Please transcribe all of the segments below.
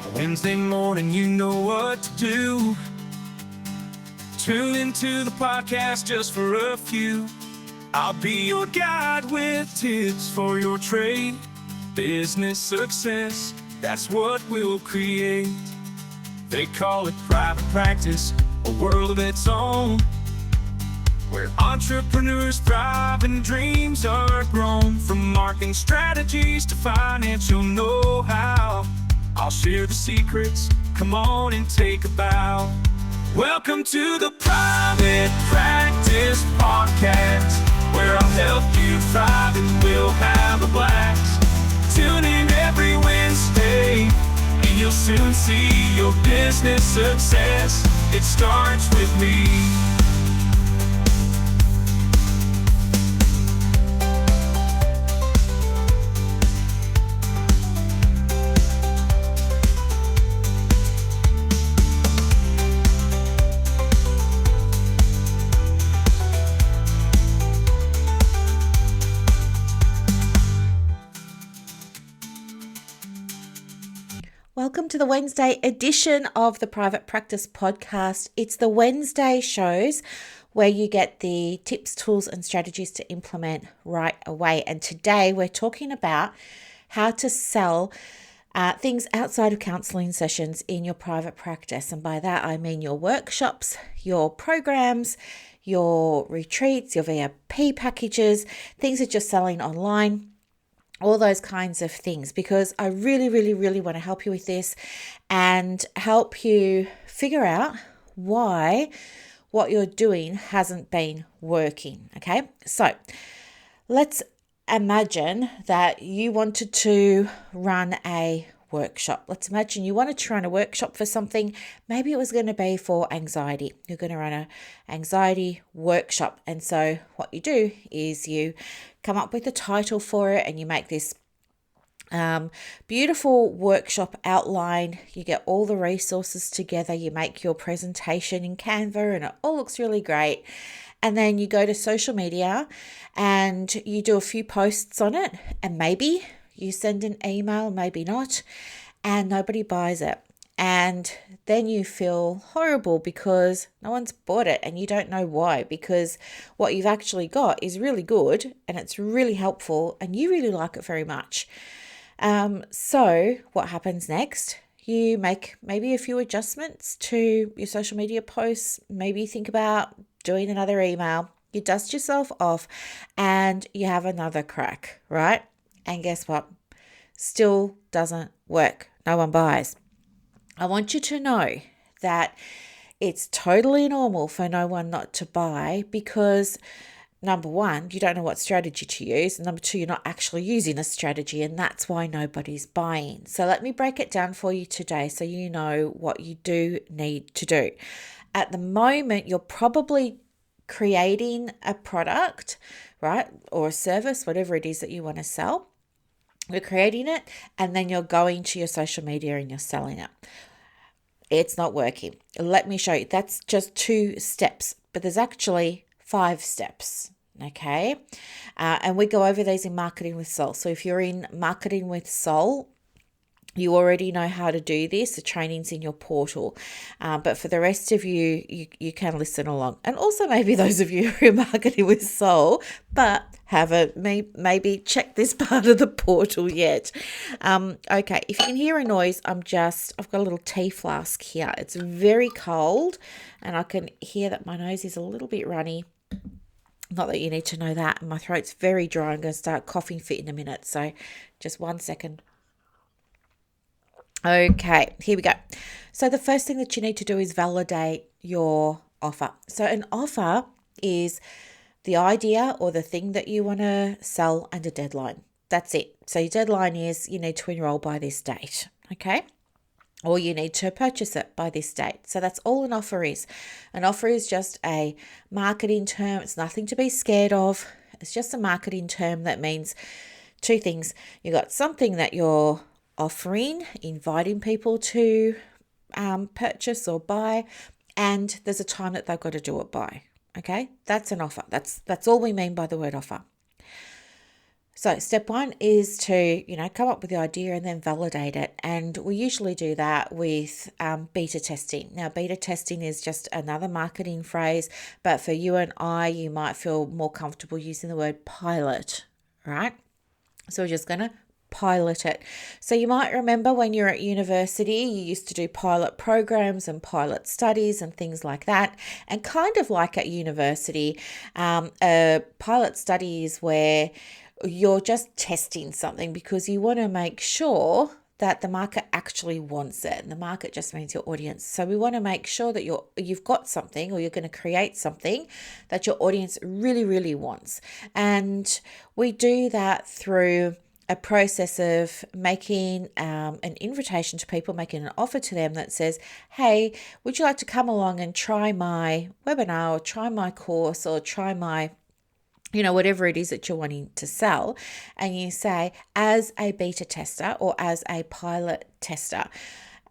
On a Wednesday morning, you know what to do. Tune into the podcast just for a few. I'll be your guide with tips for your trade. Business success, that's what we'll create. They call it private practice, a world of its own, where entrepreneurs thrive and dreams are grown. From marketing strategies to financial know-how, I'll share the secrets, come on and take a bow. Welcome to the Private Practice Podcast, where I'll help you thrive and we'll have a blast. Tune in every Wednesday, and you'll soon see your business success. It starts with me. Welcome to the Wednesday edition of the Private Practice Podcast. It's the Wednesday shows where you get the tips, tools, and strategies to implement right away. And today we're talking about how to sell things outside of counseling sessions in your private practice. And by that, I mean your workshops, your programs, your retreats, your VIP packages, things that you're selling online. All those kinds of things, because I really want to help you with this and help you figure out why what you're doing hasn't been working. Okay, so let's imagine that you wanted to run a workshop. Let's imagine you wanted to run a workshop for something. Maybe it was going to be for anxiety. You're going to run an anxiety workshop. And so what you do is you come up with a title for it and you make this beautiful workshop outline. You get all the resources together. You make your presentation in Canva and it all looks really great. And then you go to social media and you do a few posts on it, and maybe you send an email, maybe not, and nobody buys it. And then you feel horrible because no one's bought it and you don't know why, because what you've actually got is really good and it's really helpful and you really like it very much. So what happens next? You make maybe a few adjustments to your social media posts, maybe think about doing another email, you dust yourself off and you have another crack, right? And guess what? Still doesn't work. No one buys. I want you to know that it's totally normal for no one not to buy because, number one, you don't know what strategy to use. And number two, you're not actually using a strategy, and that's why nobody's buying. So let me break it down for you today so you know what you do need to do. At the moment, you're probably creating a product, right? Or a service, whatever it is that you want to sell. You're creating it and then you're going to your social media and you're selling it. It's not working. Let me show you. That's just 2 steps, but there's actually 5 steps. Okay. And we go over these in Marketing with Soul. So if you're in Marketing with Soul, you already know how to do this. The training's in your portal. But for the rest of you, you can listen along. And also maybe those of you who are Marketing with Soul, but haven't maybe checked this part of the portal yet. Okay, if you can hear a noise, I've got a little tea flask here. It's very cold and I can hear that my nose is a little bit runny. Not that you need to know that. My throat's very dry. I'm going to start coughing fit in a minute. So just 1 second. Okay, here we go. So the first thing that you need to do is validate your offer. So an offer is the idea or the thing that you want to sell and a deadline. That's it. So your deadline is you need to enroll by this date, okay? Or you need to purchase it by this date. So that's all an offer is. An offer is just a marketing term. It's nothing to be scared of. It's just a marketing term that means 2 things. You got something that you're offering, inviting people to purchase or buy, and there's a time that they've got to do it by. Okay, that's an offer. That's all we mean by the word offer. So step one is to, come up with the idea and then validate it. And we usually do that with beta testing. Now, beta testing is just another marketing phrase, but for you and I, you might feel more comfortable using the word pilot, right? So we're just going to pilot it. So you might remember when you're at university, you used to do pilot programs and pilot studies and things like that. And kind of like at university, a pilot study is where you're just testing something because you want to make sure that the market actually wants it. And the market just means your audience. So we want to make sure that you've got something, or you're going to create something that your audience really, really wants. And we do that through a process of making an invitation to people, making an offer to them that says, hey, would you like to come along and try my webinar, or try my course, or try my whatever it is that you're wanting to sell. And you say, as a beta tester or as a pilot tester,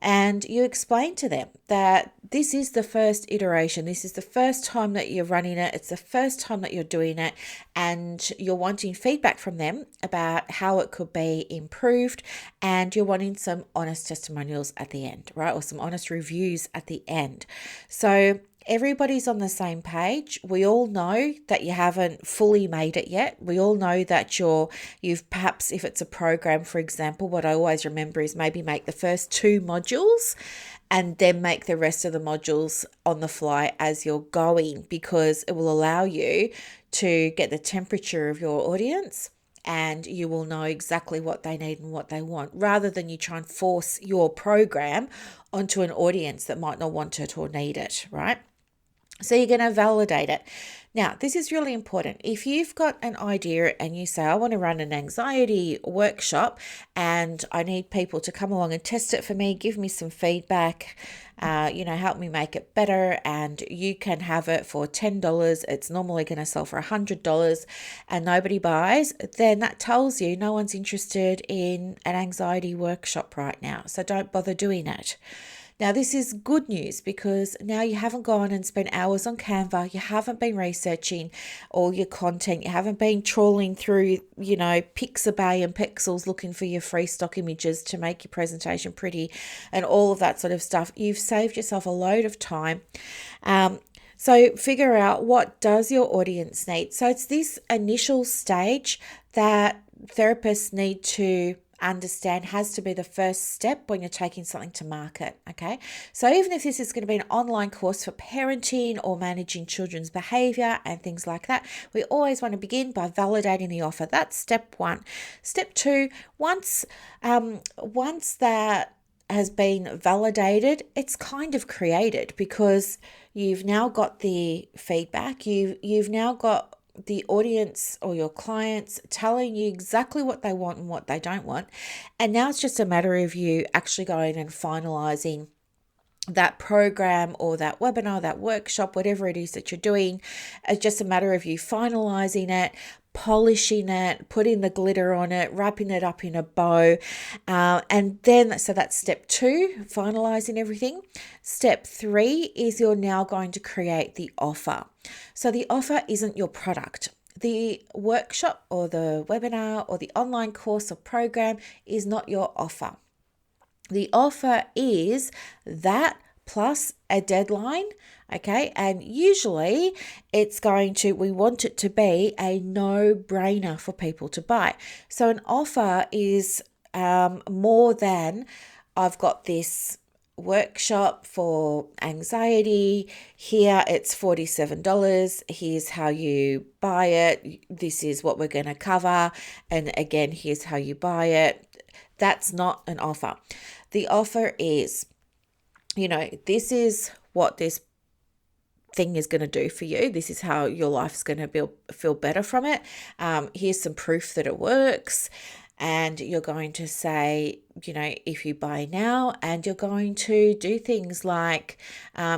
and you explain to them that this is the first iteration. This is the first time that you're running it. It's the first time that you're doing it. And you're wanting feedback from them about how it could be improved. And you're wanting some honest testimonials at the end, right? Or some honest reviews at the end. So everybody's on the same page. We all know that you haven't fully made it yet. We all know that you've perhaps, if it's a program, for example, what I always remember is maybe make the first 2 modules and then make the rest of the modules on the fly as you're going, because it will allow you to get the temperature of your audience, and you will know exactly what they need and what they want, rather than you try and force your program onto an audience that might not want it or need it, right? So you're going to validate it. Now, this is really important. If you've got an idea and you say, I want to run an anxiety workshop and I need people to come along and test it for me, give me some feedback, help me make it better, and you can have it for $10. It's normally going to sell for $100 and nobody buys, then that tells you no one's interested in an anxiety workshop right now. So don't bother doing it. Now, this is good news because now you haven't gone and spent hours on Canva. You haven't been researching all your content. You haven't been trawling through, Pixabay and Pixels looking for your free stock images to make your presentation pretty and all of that sort of stuff. You've saved yourself a load of time. So figure out, what does your audience need? So it's this initial stage that therapists need to understand has to be the first step when you're taking something to market. Okay, so even if this is going to be an online course for parenting or managing children's behavior and things like that, we always want to begin by validating the offer. That's step one. Step two, once that has been validated, it's kind of created, because you've now got the feedback, you've now got the audience or your clients telling you exactly what they want and what they don't want. And now it's just a matter of you actually going and finalizing that program or that webinar, that workshop, whatever it is that you're doing. It's just a matter of you finalizing it, polishing it, putting the glitter on it, wrapping it up in a bow. And then, so that's step two, finalizing everything. Step three is you're now going to create the offer. So the offer isn't your product. The workshop or the webinar or the online course or program is not your offer. The offer is that plus a deadline, okay? And usually we want it to be a no-brainer for people to buy. So an offer is more than, I've got this workshop for anxiety, here it's $47, here's how you buy it, this is what we're going to cover, and again, here's how you buy it. That's not an offer. The offer is, this is what this thing is going to do for you. This is how your life's going to feel better from it. Here's some proof that it works. And you're going to say, if you buy now, and you're going to do things like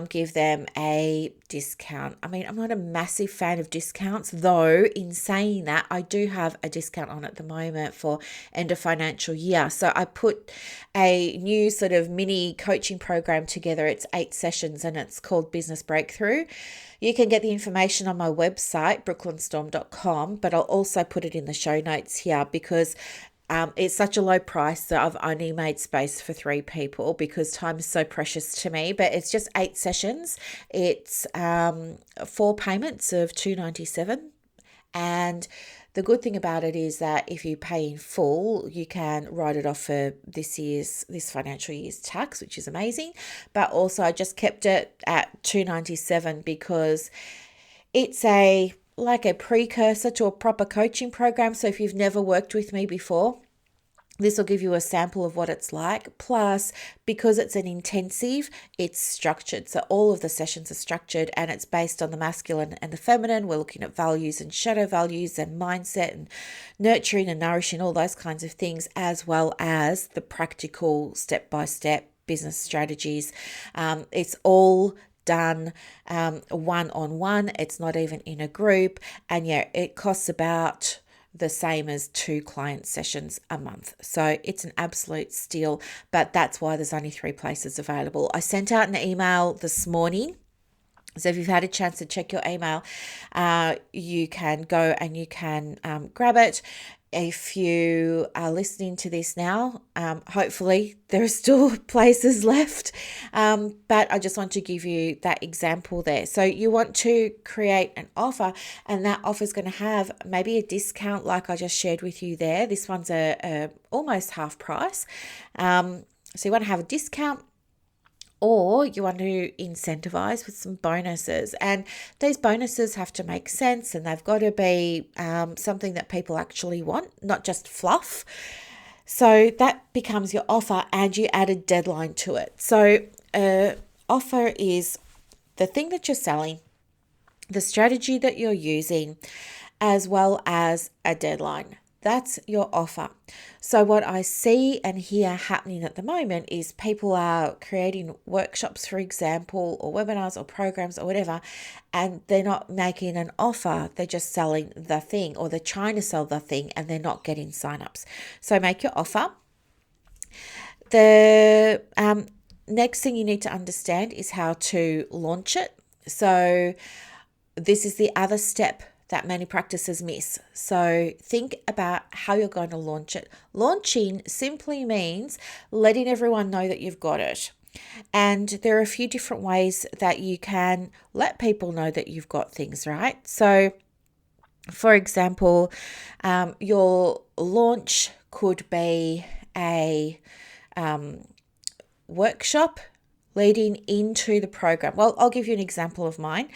give them a discount. I mean, I'm not a massive fan of discounts, though in saying that, I do have a discount on at the moment for end of financial year. So I put a new sort of mini coaching program together. It's 8 sessions and it's called Business Breakthrough. You can get the information on my website, brooklynstorme.com, but I'll also put it in the show notes here because it's such a low price that I've only made space for 3 people because time is so precious to me. But it's just 8 sessions. It's 4 payments of $297, and the good thing about it is that if you pay in full, you can write it off for this financial year's tax, which is amazing. But also I just kept it at $297 because it's like a precursor to a proper coaching program. So if you've never worked with me before, this will give you a sample of what it's like. Plus, because it's an intensive, it's structured. So all of the sessions are structured and it's based on the masculine and the feminine. We're looking at values and shadow values and mindset and nurturing and nourishing, all those kinds of things, as well as the practical step-by-step business strategies. It's all done one-on-one. It's not even in a group. And yeah, it costs about the same as 2 client sessions a month. So it's an absolute steal, but that's why there's only 3 places available. I sent out an email this morning. So if you've had a chance to check your email, you can go and you can grab it. If you are listening to this now, hopefully there are still places left. But I just want to give you that example there. So you want to create an offer, and that offer is going to have maybe a discount like I just shared with you there. This one's a almost half price. So you want to have a discount, or you want to incentivize with some bonuses. And these bonuses have to make sense, and they've got to be something that people actually want, not just fluff. So that becomes your offer, and you add a deadline to it. So offer is the thing that you're selling, the strategy that you're using, as well as a deadline. That's your offer. So what I see and hear happening at the moment is people are creating workshops, for example, or webinars or programs or whatever, and they're not making an offer. They're just selling the thing, or they're trying to sell the thing and they're not getting signups. So make your offer. The next thing you need to understand is how to launch it. So this is the other step that many practices miss. So think about how you're going to launch it. Launching simply means letting everyone know that you've got it. And there are a few different ways that you can let people know that you've got things, right? So for example, your launch could be a workshop leading into the program. Well, I'll give you an example of mine.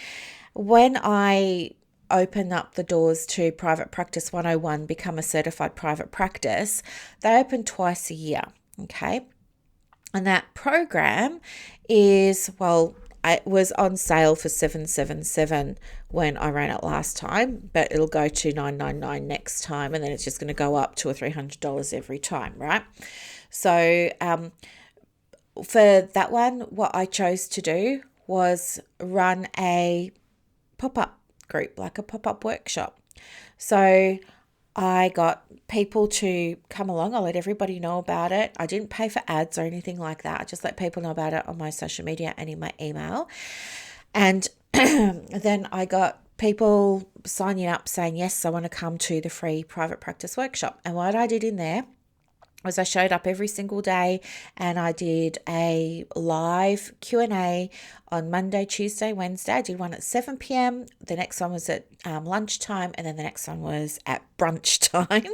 When I open up the doors to Private Practice 101, become a certified private practice, they open twice a year, okay? And that program is, well, it was on sale for $777 when I ran it last time, but it'll go to $999 next time, and then it's just going to go up $200 or $300 every time, right? So for that one, what I chose to do was run a pop-up group, like a pop-up workshop. So I got people to come along. I let everybody know about it. I didn't pay for ads or anything like that. I just let people know about it on my social media and in my email. And then I got people signing up saying, yes, I want to come to the free private practice workshop. And what I did in there was I showed up every single day, and I did a live Q&A on Monday, Tuesday, Wednesday. I did one at 7 p.m. The next one was at lunchtime, and then the next one was at brunch time,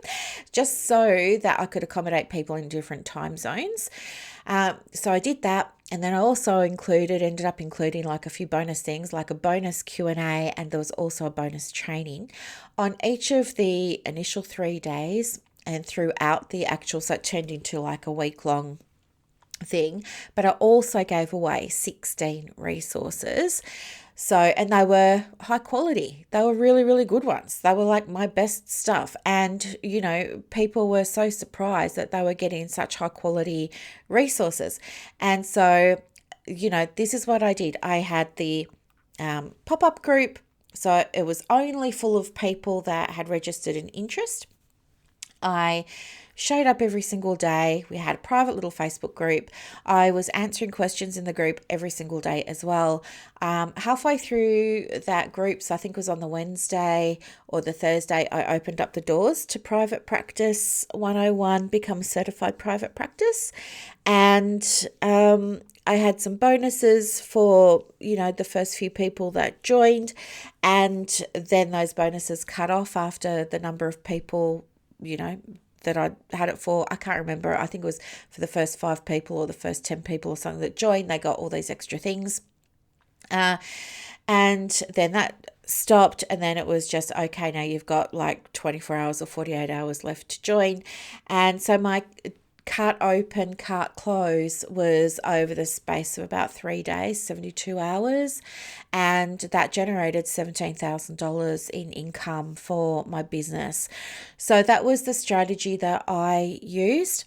just so that I could accommodate people in different time zones. So I did that. And then I also ended up including like a few bonus things, like a bonus Q&A, and there was also a bonus training on each of the initial 3 days. And throughout the actual, so it turned into like a week-long thing. But I also gave away 16 resources. So, and they were high quality. They were really, really good ones. They were like my best stuff. And, people were so surprised that they were getting such high quality resources. And so, this is what I did. I had the pop up group. So it was only full of people that had registered an interest. I showed up every single day. We had a private little Facebook group. I was answering questions in the group every single day as well. Halfway through that group, so I think it was on the Wednesday or the Thursday, I opened up the doors to Private Practice 101, Become Certified Private Practice. And I had some bonuses for, the first few people that joined. And then those bonuses cut off after the number of people that I had it for. I can't remember. I think it was for the first 5 people or the first 10 people or something that joined. They got all these extra things. And then that stopped, and then it was just, okay, now you've got like 24 hours or 48 hours left to join. And so my cart open, cart close was over the space of about 3 days, 72 hours. And that generated $17,000 in income for my business. So that was the strategy that I used.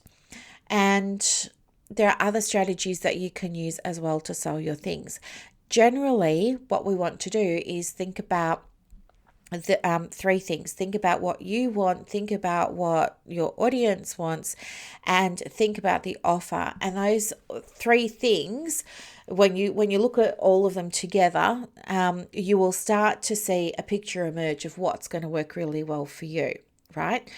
And there are other strategies that you can use as well to sell your things. Generally, what we want to do is think about the 3 things. Think about what you want, think about what your audience wants, and think about the offer. And those 3 things, when you look at all of them together, you will start to see a picture emerge of what's going to work really well for you, right?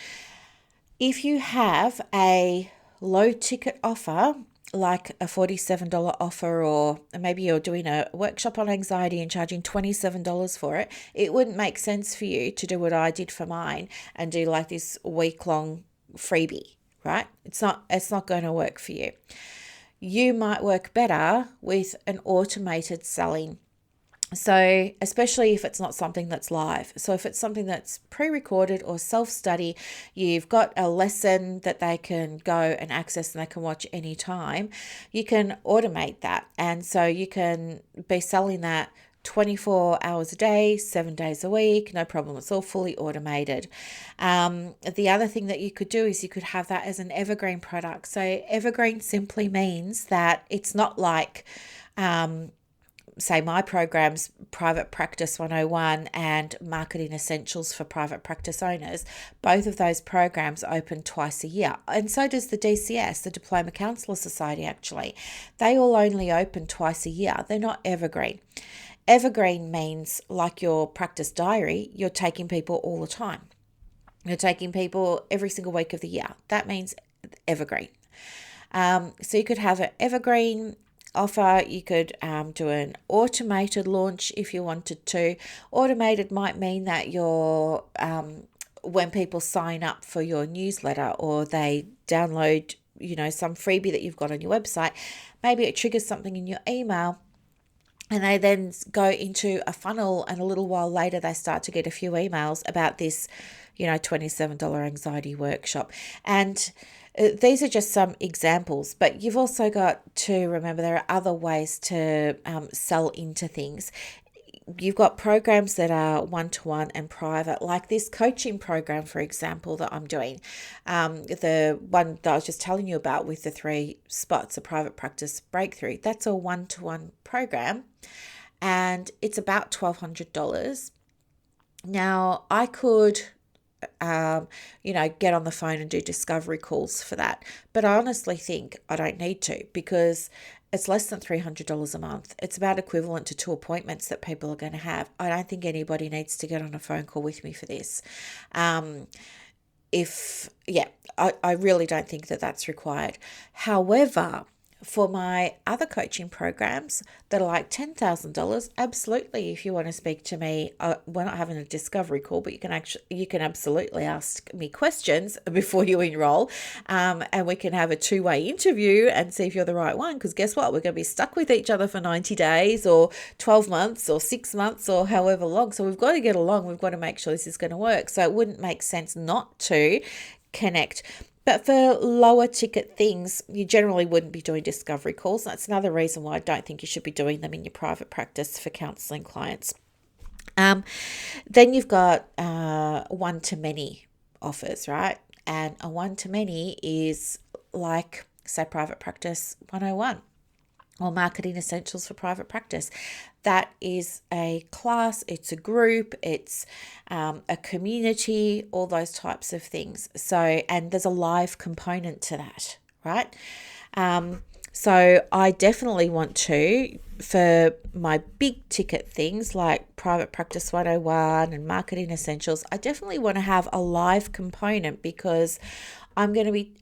If you have a low ticket offer, like a $47 offer, or maybe you're doing a workshop on anxiety and charging $27 for it, it wouldn't make sense for you to do what I did for mine and do like this week-long freebie, right? It's not going to work for you. You might work better with an automated selling. So especially if it's not something that's live. So if it's something that's pre-recorded or self-study, you've got a lesson that they can go and access and they can watch anytime, you can automate that. And so you can be selling that 24 hours a day, 7 days a week, no problem. It's all fully automated. The other thing that you could do is you could have that as an evergreen product. So evergreen simply means that it's not like say my programs, Private Practice 101 and Marketing Essentials for Private Practice Owners. Both of those programs open twice a year. And so does the DCS, the Diploma Counsellor Society, actually. They all only open twice a year. They're not evergreen. Evergreen means, like your practice diary, you're taking people all the time. You're taking people every single week of the year. That means evergreen. So you could have an evergreen offer. You could do an automated launch if you wanted to. Automated might mean that you're when people sign up for your newsletter or they download some freebie that you've got on your website, maybe it triggers something in your email and they then go into a funnel, and a little while later they start to get a few emails about this $27 anxiety workshop. And these are just some examples, but you've also got to remember there are other ways to sell into things. You've got programs that are one-to-one and private, like this coaching program, for example, that I'm doing. The one that I was just telling you about with the 3 spots, a private practice breakthrough, that's a one-to-one program, and it's about $1,200. Now, I could get on the phone and do discovery calls for that. But I honestly think I don't need to, because it's less than $300 a month. It's about equivalent to 2 appointments that people are going to have. I don't think anybody needs to get on a phone call with me for this. I really don't think that that's required. However, for my other coaching programs that are like $10,000, absolutely, if you want to speak to me, we're not having a discovery call, but you can absolutely ask me questions before you enroll, and we can have a 2-way interview and see if you're the right one, because guess what? We're going to be stuck with each other for 90 days or 12 months or 6 months or however long. So we've got to get along. We've got to make sure this is going to work. So it wouldn't make sense not to connect. But for lower ticket things, you generally wouldn't be doing discovery calls. That's another reason why I don't think you should be doing them in your private practice for counselling clients. Then you've got one-to-many offers, right? And a one-to-many is like, say, Private Practice 101 or Marketing Essentials for Private Practice. That is a class, it's a group, it's a community, all those types of things. So, and there's a live component to that, right? So I definitely want to, for my big ticket things like Private Practice 101 and Marketing Essentials, I definitely want to have a live component because I'm going to be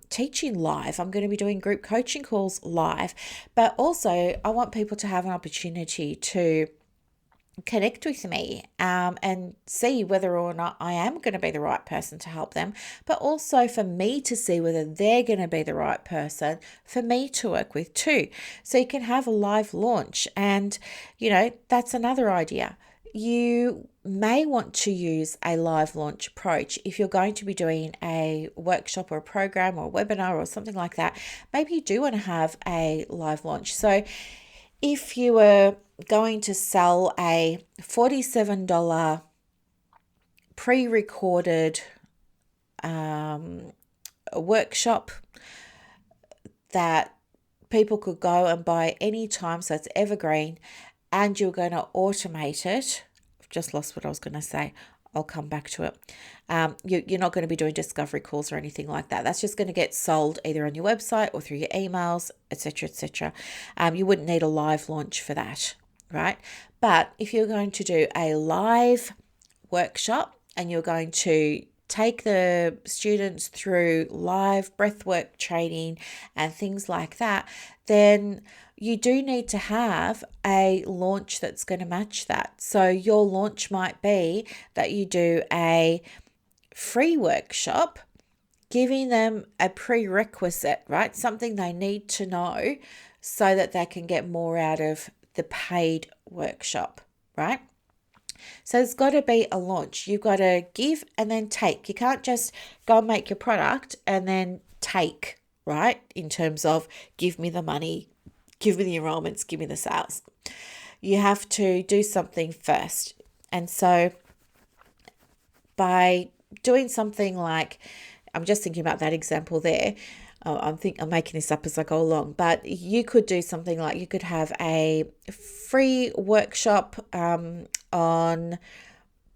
teaching live. I'm going to be doing group coaching calls live. But also I want people to have an opportunity to connect with me and see whether or not I am going to be the right person to help them, but also for me to see whether they're going to be the right person for me to work with too. So you can have a live launch, and that's another idea. You may want to use a live launch approach if you're going to be doing a workshop or a program or a webinar or something like that. Maybe you do want to have a live launch. So if you were going to sell a $47 pre-recorded workshop that people could go and buy any time, so it's evergreen, and you're going to automate it. I've just lost what I was going to say. I'll come back to it. You're not going to be doing discovery calls or anything like that. That's just going to get sold either on your website or through your emails, etc., etc. You wouldn't need a live launch for that, right? But if you're going to do a live workshop and you're going to take the students through live breathwork training and things like that, then you do need to have a launch that's going to match that. So your launch might be that you do a free workshop, giving them a prerequisite, right? Something they need to know so that they can get more out of the paid workshop, right? So there's got to be a launch. You've got to give and then take. You can't just go and make your product and then take, right? In terms of give me the money, give me the enrollments, give me the sales. You have to do something first. And so by doing something like, I'm just thinking about that example there. I'm making this up as I go along, but you could do something like you could have a free workshop on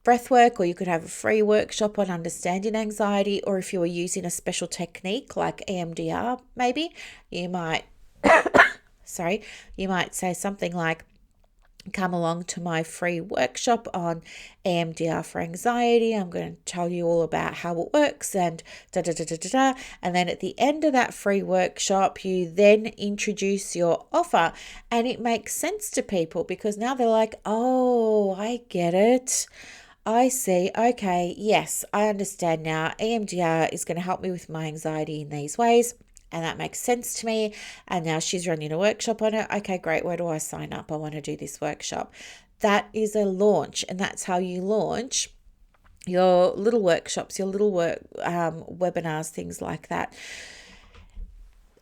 breathwork, or you could have a free workshop on understanding anxiety, or if you were using a special technique like EMDR, maybe you might, you might say something like, come along to my free workshop on EMDR for anxiety. I'm going to tell you all about how it works and da da da da da da. And then at the end of that free workshop, you then introduce your offer, and it makes sense to people because now they're like, oh, I get it. I see. Okay. Yes, I understand now. EMDR is going to help me with my anxiety in these ways. And that makes sense to me. And now she's running a workshop on it. Okay, great. Where do I sign up? I want to do this workshop. That is a launch. And that's how you launch your little workshops, your little webinars, things like that.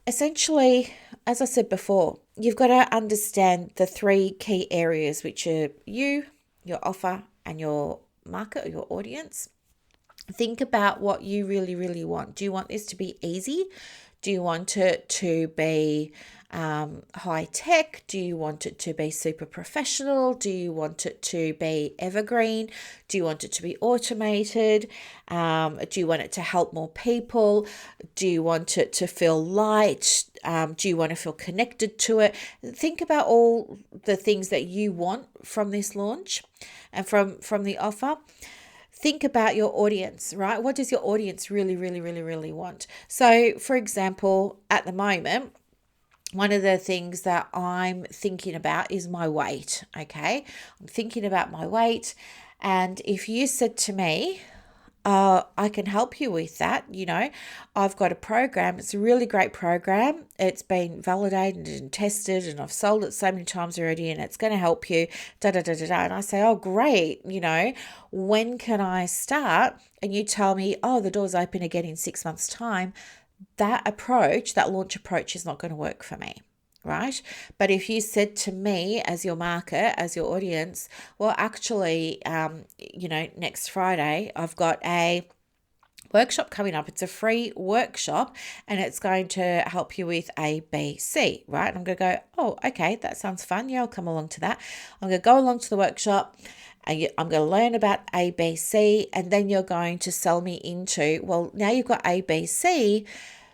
Essentially, as I said before, you've got to understand the three key areas, which are you, your offer, and your market or your audience. Think about what you really, really want. Do you want this to be easy? Do you want it to be high tech? Do you want it to be super professional? Do you want it to be evergreen? Do you want it to be automated? Do you want it to help more people? Do you want it to feel light? Do you want to feel connected to it? Think about all the things that you want from this launch and from the offer. Think about your audience, right? What does your audience really, really, really, really want? So, for example, at the moment, one of the things that I'm thinking about is my weight, okay? I'm thinking about my weight. And if you said to me, I can help you with that. I've got a program. It's a really great program. It's been validated and tested, and I've sold it so many times already, and it's going to help you, da da da da da. And I say, oh, great, when can I start? And you tell me, oh, the door's open again in 6 months' time. That launch approach is not going to work for me. Right? But if you said to me as your market, as your audience, well, actually, next Friday, I've got a workshop coming up. It's a free workshop and it's going to help you with A, B, C, right? And I'm going to go, oh, okay, that sounds fun. Yeah, I'll come along to that. I'm going to go along to the workshop. I'm going to learn about A, B, C, and then you're going to sell me into, well, now you've got A, B, C,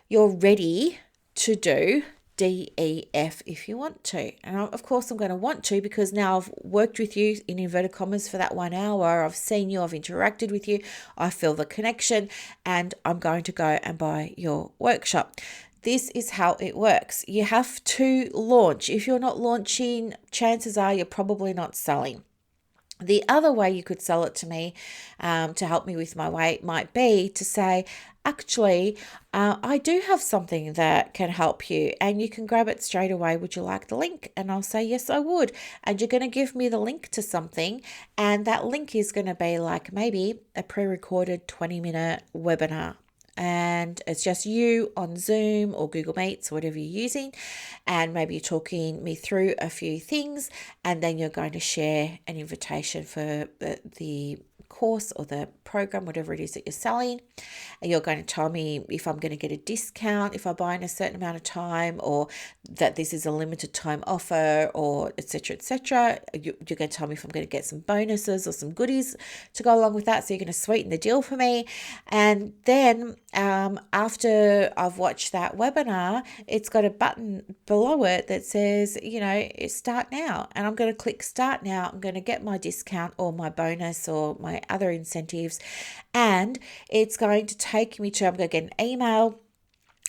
you're ready to do D, E, F if you want to. And of course I'm going to want to, because now I've worked with you in inverted commas for that 1 hour. I've seen you, I've interacted with you, I feel the connection, and I'm going to go and buy your workshop. This is how it works. You have to launch. If you're not launching, chances are you're probably not selling. The other way you could sell it to me to help me with my weight might be to say, actually, I do have something that can help you and you can grab it straight away. Would you like the link? And I'll say, yes, I would. And you're going to give me the link to something. And that link is going to be like maybe a pre-recorded 20-minute webinar. And it's just you on Zoom or Google Meets, whatever you're using, and maybe you're talking me through a few things, and then you're going to share an invitation for the course or the program, whatever it is that you're selling, and you're going to tell me if I'm going to get a discount if I buy in a certain amount of time, or that this is a limited time offer, or etc. etc. You're going to tell me if I'm going to get some bonuses or some goodies to go along with that, so you're going to sweeten the deal for me. And then after I've watched that webinar, it's got a button below it that says, start now, and I'm going to click start now. I'm going to get my discount or my bonus or my other incentives, and it's going to take me to, I'm going to get an email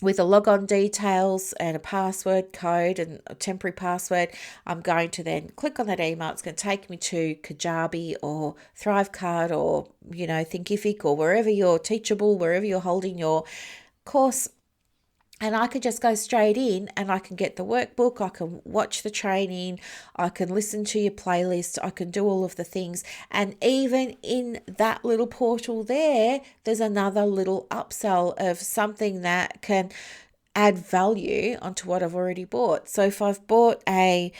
with a logon details and a password code and a temporary password. I'm going to then click on that email. It's going to take me to Kajabi or Thrivecart or, Thinkific or wherever you're Teachable, wherever you're holding your course. And I could just go straight in and I can get the workbook, I can watch the training, I can listen to your playlist, I can do all of the things. And even in that little portal there's another little upsell of something that can add value onto what I've already bought. So if I've bought a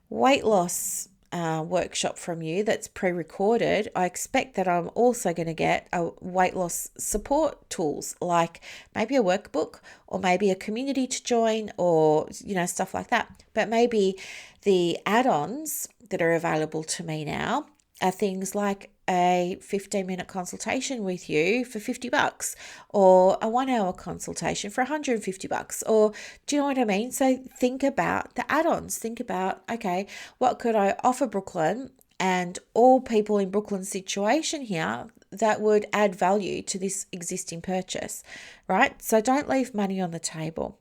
weight loss workshop from you that's pre-recorded, I expect that I'm also going to get a weight loss support tools, like maybe a workbook or maybe a community to join, or stuff like that. But maybe the add-ons that are available to me now are things like a 15-minute consultation with you for $50, or a 1-hour consultation for $150, or do you know what I mean? So think about the add-ons. Think about, okay, what could I offer Brooklyn and all people in Brooklyn's situation here that would add value to this existing purchase, right? So don't leave money on the table.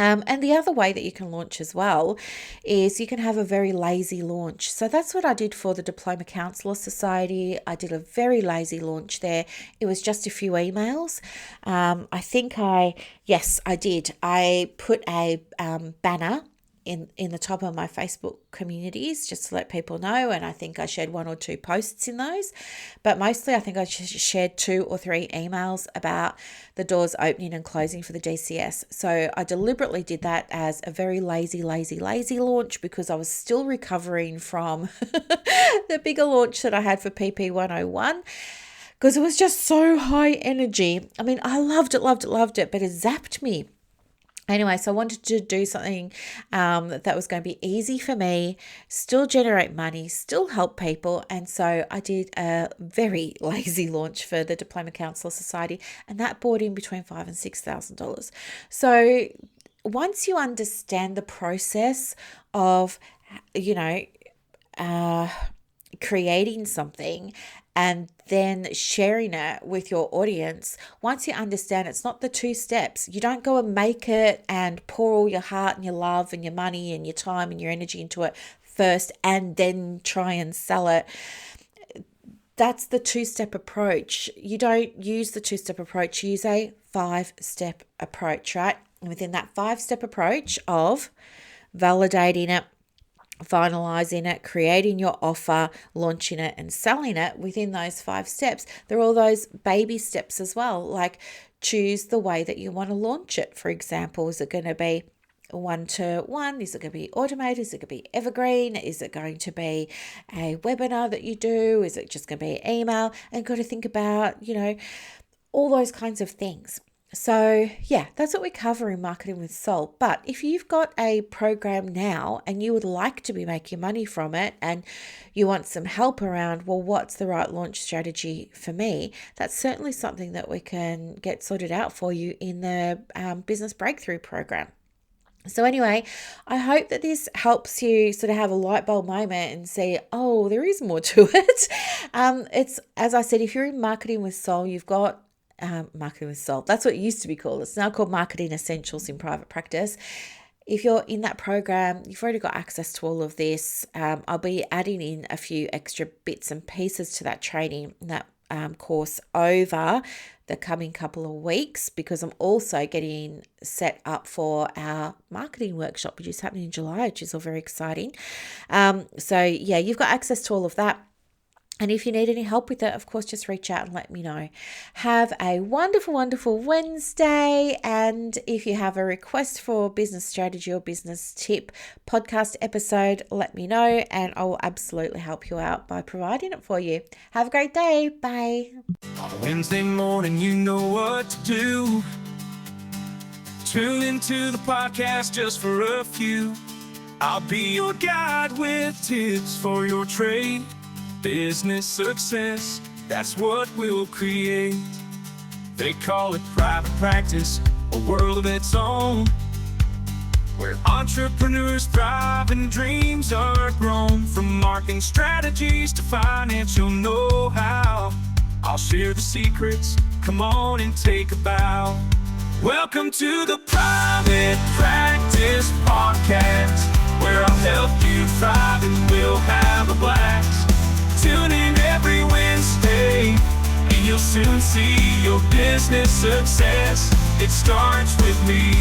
And the other way that you can launch as well is you can have a very lazy launch. So that's what I did for the Diploma Counsellor Society. I did a very lazy launch there. It was just a few emails. I did. I put a banner in the top of my Facebook communities just to let people know, and I think I shared 1 or 2 posts in those, but mostly I think I shared 2 or 3 emails about the doors opening and closing for the DCS. So I deliberately did that as a very lazy launch, because I was still recovering from the bigger launch that I had for PP 101, because it was just so high energy. I mean, I loved it, but it zapped me. Anyway, so I wanted to do something that was going to be easy for me, still generate money, still help people. And so I did a very lazy launch for the Diploma Counsellor Society, and that brought in between $5,000 and $6,000. So once you understand the process of, creating something and then sharing it with your audience, once you understand it's not the 2 steps, you don't go and make it and pour all your heart and your love and your money and your time and your energy into it first and then try and sell it. that's the two-step approach. You don't use the two-step approach, use a 5-step approach, right? And within that 5-step approach of validating it, finalizing it, creating your offer, launching it, and selling it, within those 5 steps, there are all those baby steps as well. Like, choose the way that you want to launch it. For example, is it going to be 1-to-1? Is it going to be automated? Is it going to be evergreen? Is it going to be a webinar that you do? Is it just going to be email? And got to think about, all those kinds of things. So yeah, that's what we cover in Marketing with Soul. But if you've got a program now and you would like to be making money from it and you want some help around, well, what's the right launch strategy for me? That's certainly something that we can get sorted out for you in the Business Breakthrough program. So anyway, I hope that this helps you sort of have a light bulb moment and see, oh, there is more to it. It's, as I said, if you're in Marketing with Soul, you've got Marketing with Soul. That's what it used to be called. It's now called Marketing Essentials in Private Practice. If you're in that program, you've already got access to all of this. I'll be adding in a few extra bits and pieces to that training, that course over the coming couple of weeks, because I'm also getting set up for our marketing workshop, which is happening in July, which is all very exciting. So yeah, you've got access to all of that. And if you need any help with it, of course, just reach out and let me know. Have a wonderful, wonderful Wednesday. And if you have a request for business strategy or business tip podcast episode, let me know and I will absolutely help you out by providing it for you. Have a great day. Bye. On Wednesday morning, you know what to do. Tune into the podcast just for a few. I'll be your guide with tips for your trade. Business success, that's what we'll create. They call it private practice, a world of its own, where entrepreneurs thrive and dreams are grown. From marketing strategies to financial know-how, I'll share the secrets, come on and take a bow. Welcome to the Private Practice Podcast, where I'll help you thrive and we'll have a blast. Tune in every Wednesday, and you'll soon see your business success. It starts with me.